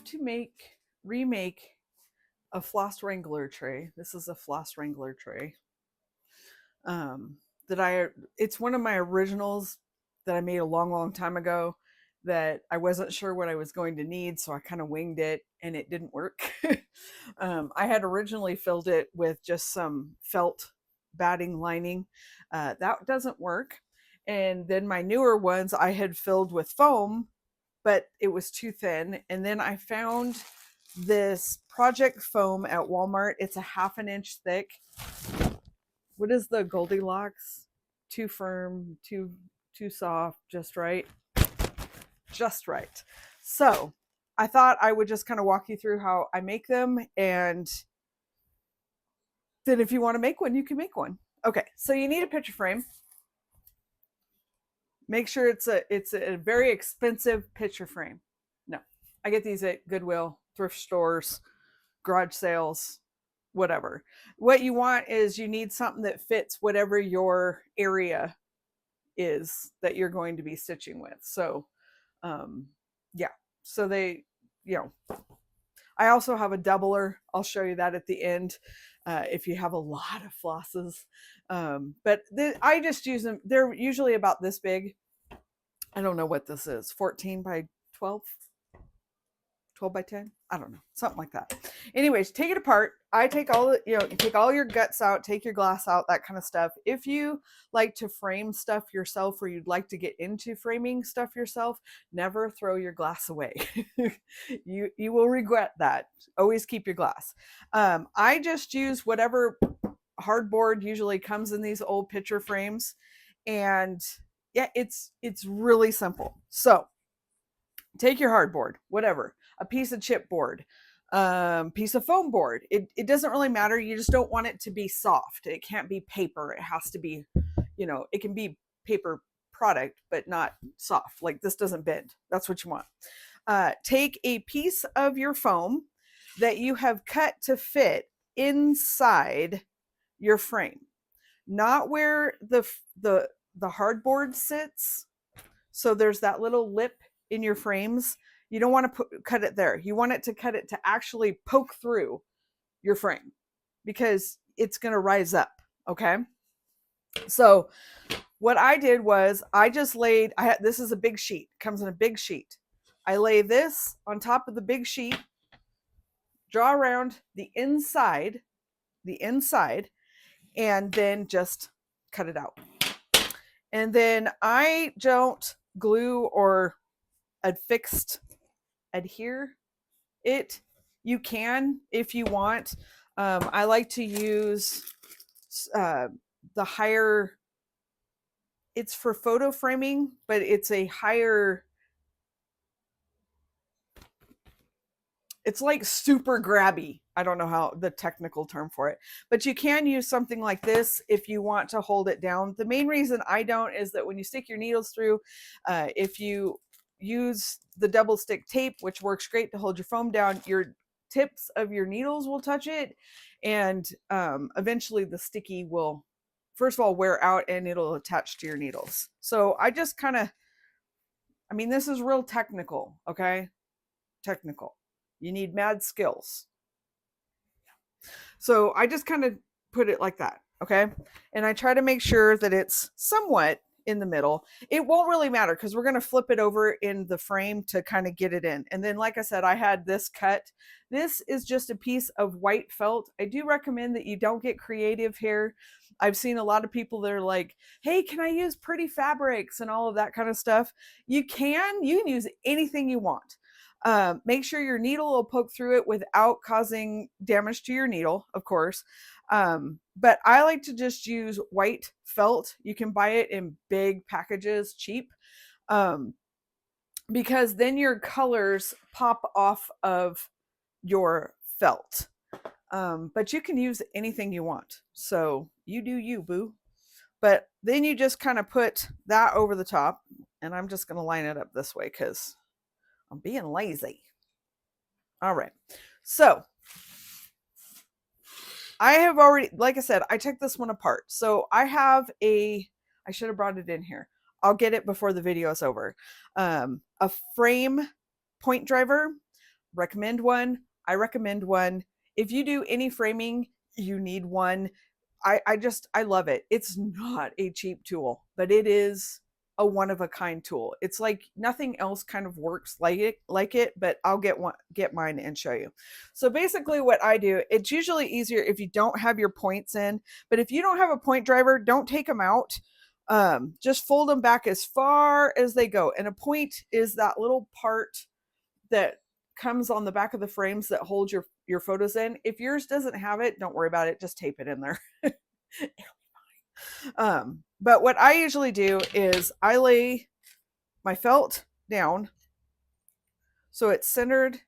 to remake a Floss Wrangler tray. This is a Floss Wrangler tray. It's one of my originals that I made a long, long time ago that I wasn't sure what I was going to need, so I kind of winged it and it didn't work. I had originally filled it with just some felt batting lining. That doesn't work. And then my newer ones I had filled with foam, but it was too thin. And then I found this project foam at Walmart. It's a half an inch thick. What is the Goldilocks? Too firm, too soft, just right. Just right. So I thought I would just kind of walk you through how I make them, and then if you want to make one, you can make one. Okay, so you need a picture frame. Make sure it's a very expensive picture frame. No, I get these at Goodwill, thrift stores, garage sales, whatever. What you want is you need something that fits whatever your area is that you're going to be stitching with. So yeah, so they, I also have a doubler. I'll show you that at the end if you have a lot of flosses. But I just use them. They're usually about this big. I don't know what this is, 14 by 12, 12 by 10. I don't know, something like that. Anyways, take it apart. I take all the, you take all your guts out, take your glass out, that kind of stuff. If you like to frame stuff yourself, or you'd like to get into framing stuff yourself, never throw your glass away. You will regret that. Always keep your glass. I just use whatever hardboard usually comes in these old picture frames, and yeah, it's really simple. So take your hardboard, whatever, a piece of chipboard, piece of foam board. It doesn't really matter. You just don't want it to be soft. It can't be paper. It has to be, it can be paper product, but not soft. Like this doesn't bend. That's what you want. Take a piece of your foam that you have cut to fit inside your frame, not where the hardboard sits. So there's that little lip in your frames. You don't want to cut it there. You want it to actually poke through your frame, because it's going to rise up. Okay. So what I did was I just laid, this is a big sheet, comes in a big sheet. I lay this on top of the big sheet, draw around the inside, and then just cut it out. And then I don't glue or adhere it. You can if you want. I like to use the higher, it's for photo framing, but it's a higher, it's like super grabby. I don't know how the technical term for it, but you can use something like this if you want to hold it down. The main reason I don't is that when you stick your needles through, if you use the double stick tape, which works great to hold your foam down, your tips of your needles will touch it, and eventually the sticky will, first of all, wear out, and it'll attach to your needles. So I just kind of, this is real technical. Okay, technical. You need mad skills. So I just kind of put it like that. Okay, and I try to make sure that it's somewhat in the middle. It won't really matter because we're going to flip it over in the frame to kind of get it in. And then, like I said, I had this cut. This is just a piece of white felt. I do recommend that you don't get creative here. I've seen a lot of people that are like, hey, can I use pretty fabrics and all of that kind of stuff? You can use anything you want. Make sure your needle will poke through it without causing damage to your needle, of course. But I like to just use white felt. You can buy it in big packages, cheap, because then your colors pop off of your felt. But you can use anything you want. So you do you, boo. But then you just kind of put that over the top, and I'm just going to line it up this way because I'm being lazy. All right. So I have already, like I said, I took this one apart. So I have I should have brought it in here. I'll get it before the video is over. A frame point driver, recommend one. I recommend one. If you do any framing, you need one. I love it. It's not a cheap tool, but it is a one of a kind tool. It's like nothing else kind of works like it, but I'll get mine and show you. So basically what I do, it's usually easier if you don't have your points in, but if you don't have a point driver, don't take them out. Just fold them back as far as they go. And a point is that little part that comes on the back of the frames that hold your photos in. If yours doesn't have it, don't worry about it. Just tape it in there. But what I usually do is I lay my felt down so it's centered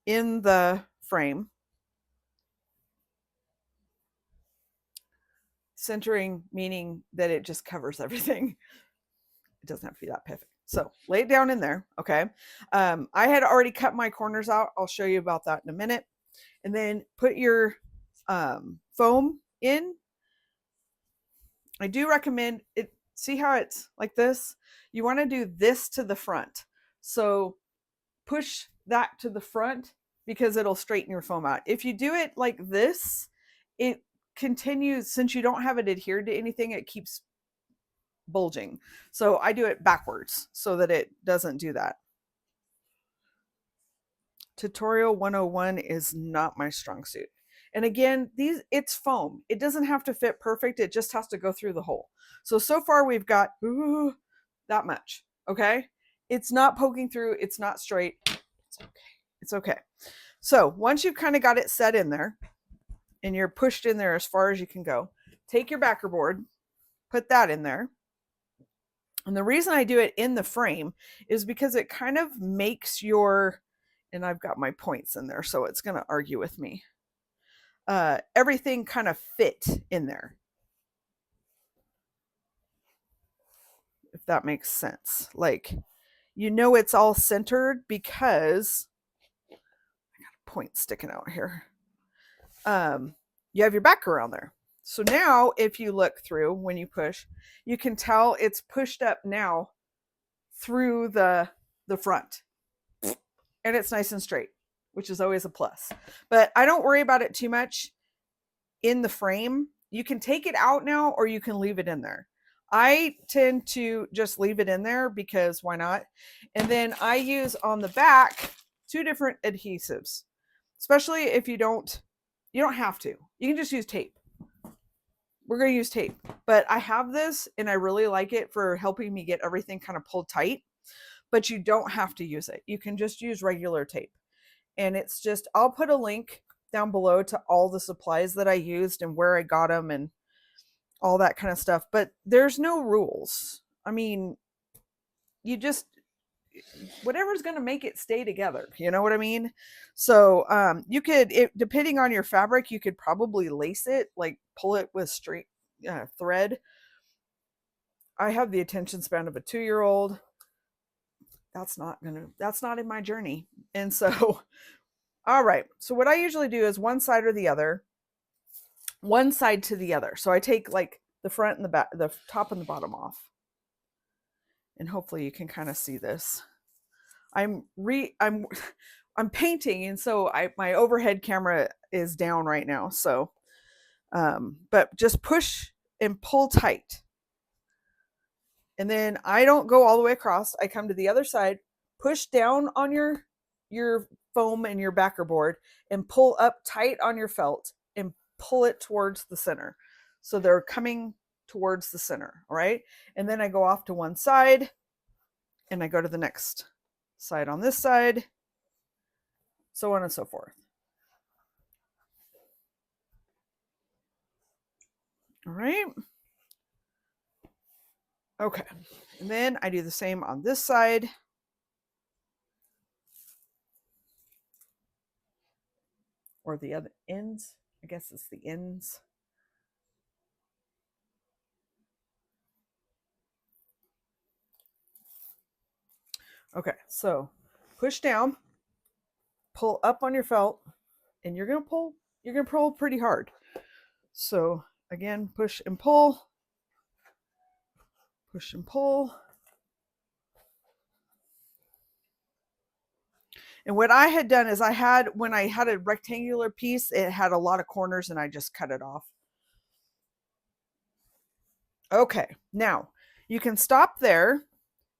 in the frame. Centering meaning that it just covers everything. It doesn't have to be that perfect. So lay it down in there. Okay. I had already cut my corners out. I'll show you about that in a minute. And then put your foam in. I do recommend it. See how it's like this? You want to do this to the front. So push that to the front because it'll straighten your foam out. If you do it like this, it continues, since you don't have it adhered to anything, it keeps bulging. So I do it backwards so that it doesn't do that. Tutorial 101 is not my strong suit. And again, it's foam. It doesn't have to fit perfect. It just has to go through the hole. So far we've got that much. Okay. It's not poking through. It's not straight. It's okay. It's okay. So once you've kind of got it set in there and you're pushed in there as far as you can go, take your backer board, put that in there. And the reason I do it in the frame is because it kind of makes your, and I've got my points in there, so it's going to argue with me. Everything kind of fit in there. If that makes sense. Like, you know, it's all centered because I got a point sticking out here. You have your backer around there. So now if you look through when you push, you can tell it's pushed up now through the front. And it's nice and straight, which is always a plus. But I don't worry about it too much in the frame. You can take it out now or you can leave it in there. I tend to just leave it in there because why not? And then I use on the back 2 different adhesives, especially if you don't have to. You can just use tape. We're going to use tape, but I have this and I really like it for helping me get everything kind of pulled tight, but you don't have to use it. You can just use regular tape. And it's just, I'll put a link down below to all the supplies that I used and where I got them and all that kind of stuff, but there's no rules. I mean, you just, whatever's going to make it stay together. You know what I mean? So, you could, depending on your fabric, you could probably lace it, like pull it with straight thread. I have the attention span of a 2-year-old. That's not in my journey. And so, all right. So what I usually do is one side or the other, one side to the other. So I take like the front and the back, the top and the bottom off. And hopefully you can kind of see this. I'm painting, and so my overhead camera is down right now. So, but just push and pull tight. And then I don't go all the way across. I come to the other side, push down on your foam and your backer board and pull up tight on your felt and pull it towards the center. So they're coming towards the center. All right. And then I go off to one side and I go to the next side on this side, so on and so forth. All right. Okay. And then I do the same on this side. Or the other ends. I guess it's the ends. Okay, so push down, pull up on your felt, and you're gonna pull pretty hard. So again, push and pull, And what I had done is when I had a rectangular piece, it had a lot of corners and I just cut it off. Okay, now you can stop there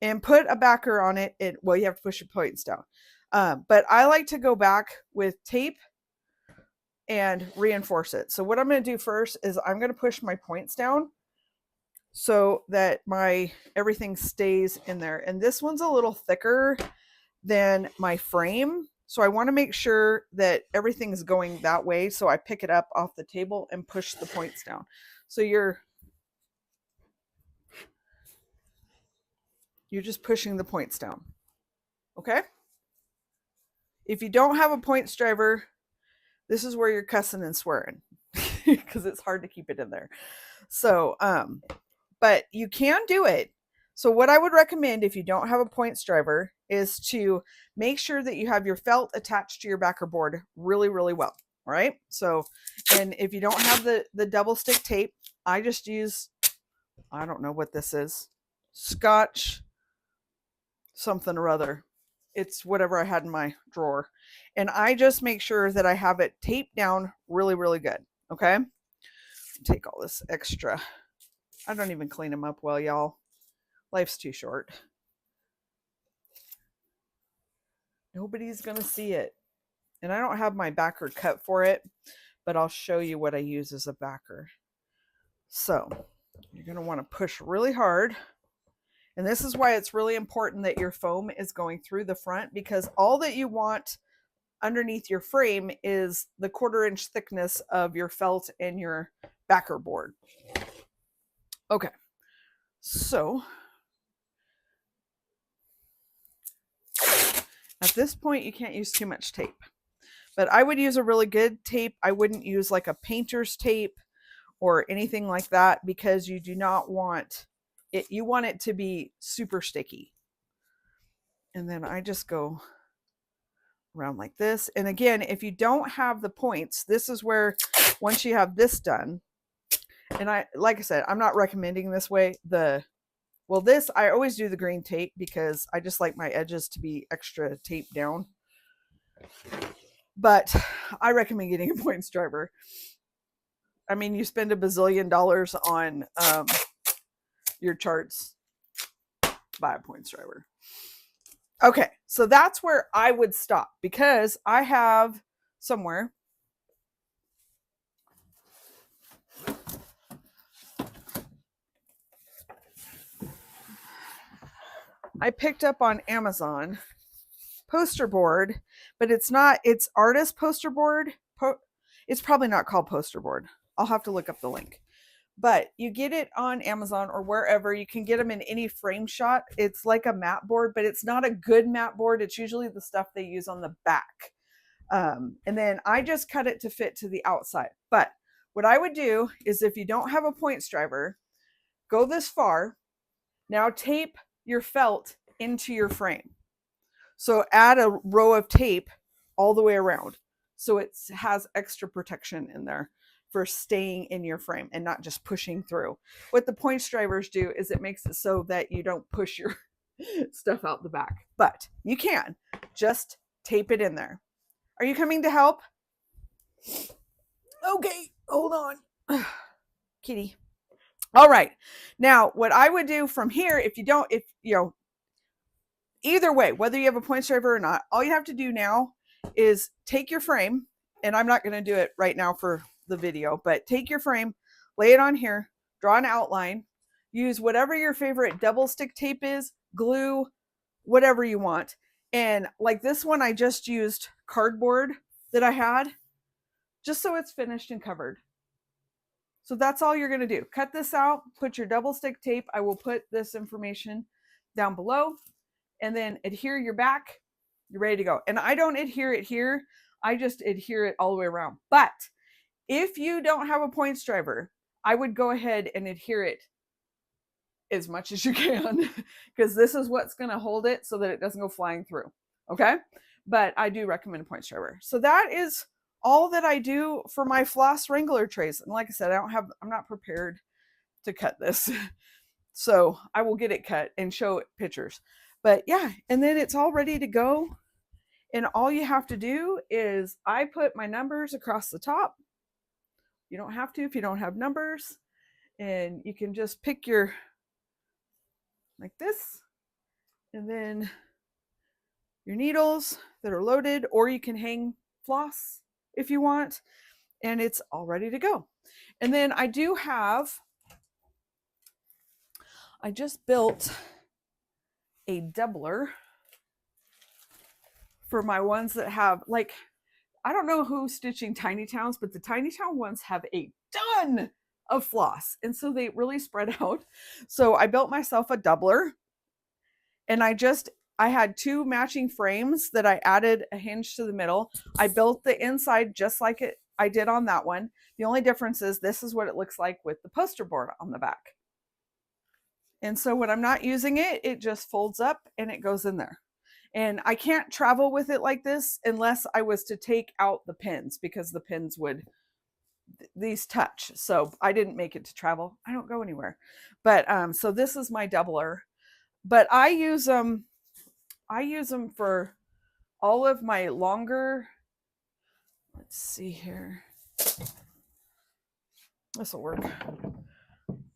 and put a backer on it. Well, you have to push your points down. But I like to go back with tape and reinforce it. So what I'm going to do first is I'm going to push my points down so that everything stays in there. And this one's a little thicker than my frame. So I want to make sure that everything's going that way. So I pick it up off the table and push the points down. So you're just pushing the points down. Okay? If you don't have a points driver, this is where you're cussing and swearing because it's hard to keep it in there. So, but you can do it. So what I would recommend if you don't have a points driver is to make sure that you have your felt attached to your backer board really, really well. All right. So, and if you don't have the double stick tape, I just use, I don't know what this is, Scotch something or other. It's whatever I had in my drawer. And I just make sure that I have it taped down really, really good. Okay. Take all this extra. I don't even clean them up well, y'all. Life's too short. Nobody's going to see it. And I don't have my backer cut for it, but I'll show you what I use as a backer. So you're going to want to push really hard. And this is why it's really important that your foam is going through the front, because all that you want underneath your frame is the 1/4 inch thickness of your felt and your backer board. Okay. So at this point, you can't use too much tape, but I would use a really good tape. I wouldn't use like a painter's tape or anything like that, because you do not want it. You want it to be super sticky. And then I just go around like this. And again, if you don't have the points, this is where, once you have this done, and like I said, I'm not recommending this way. This, I always do the green tape because I just like my edges to be extra taped down. But I recommend getting a points driver. I mean, you spend $1 bazillion on your charts, buy a points driver. Okay, so that's where I would stop, because I have somewhere. I picked up on Amazon poster board, but it's artist poster board. It's probably not called poster board. I'll have to look up the link. But you get it on Amazon or wherever. You can get them in any frame shot. It's like a mat board, but it's not a good mat board. It's usually the stuff they use on the back. And then I just cut it to fit to the outside. But what I would do is, if you don't have a points driver, go this far. Now tape your felt into your frame. So add a row of tape all the way around, so it has extra protection in there for staying in your frame and not just pushing through. What the points drivers do is it makes it so that you don't push your stuff out the back, but you can just tape it in there. Are you coming to help? Okay, hold on. Kitty. All right. Now, what I would do from here, either way, whether you have a points driver or not, all you have to do now is take your frame, and I'm not going to do it right now for the video, but take your frame, lay it on here, draw an outline, use whatever your favorite double stick tape is, glue, whatever you want. And like this one, I just used cardboard that I had, just so it's finished and covered. So that's all you're going to do. Cut this out, put your double stick tape. I will put this information down below, and then adhere your back. You're ready to go. And I don't adhere it here. I just adhere it all the way around. But if you don't have a points driver, I would go ahead and adhere it as much as you can, because this is what's going to hold it so that it doesn't go flying through. Okay. But I do recommend a points driver. So that is all that I do for my Floss Wrangler trays. And like I said, I'm not prepared to cut this. So I will get it cut and show pictures. But yeah, and then it's all ready to go. And all you have to do is I put my numbers across the top. You don't have to if you don't have numbers. And you can just pick your, like this, and then your needles that are loaded, or you can hang floss if you want, and it's all ready to go. And then I just built a doubler for my ones that have, like, I don't know who's stitching Tiny Towns, but the Tiny Town ones have a ton of floss, and so they really spread out. So I built myself a doubler, and I had 2 matching frames that I added a hinge to the middle. I built the inside just like I did on that one. The only difference is this is what it looks like with the poster board on the back. And so when I'm not using it, it just folds up and it goes in there. And I can't travel with it like this unless I was to take out the pins, because the pins would, these touch. So I didn't make it to travel. I don't go anywhere. But so this is my doubler. But I use them for all of my longer, let's see here. This will work.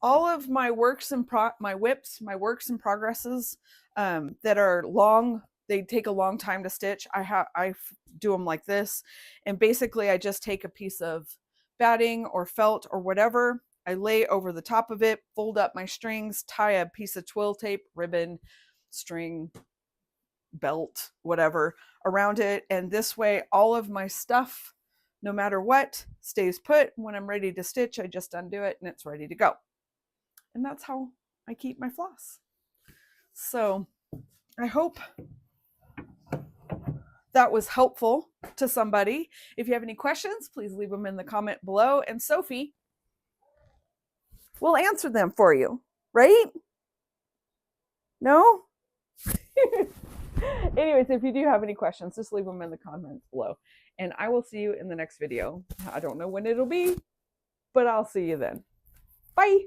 All of my works and progresses that are long, they take a long time to stitch. I do them like this, and basically I just take a piece of batting or felt or whatever, I lay over the top of it, fold up my strings, tie a piece of twill tape, ribbon, string, belt, whatever around it, and this way all of my stuff, no matter what, stays put. When I'm ready to stitch, I just undo it and it's ready to go. And that's how I keep my floss. So I hope that was helpful to somebody. If you have any questions, please leave them in the comment below, and Sophie will answer them for you, right? No? Anyways, if you do have any questions, just leave them in the comments below, and I will see you in the next video. I don't know when it'll be, but I'll see you then. Bye.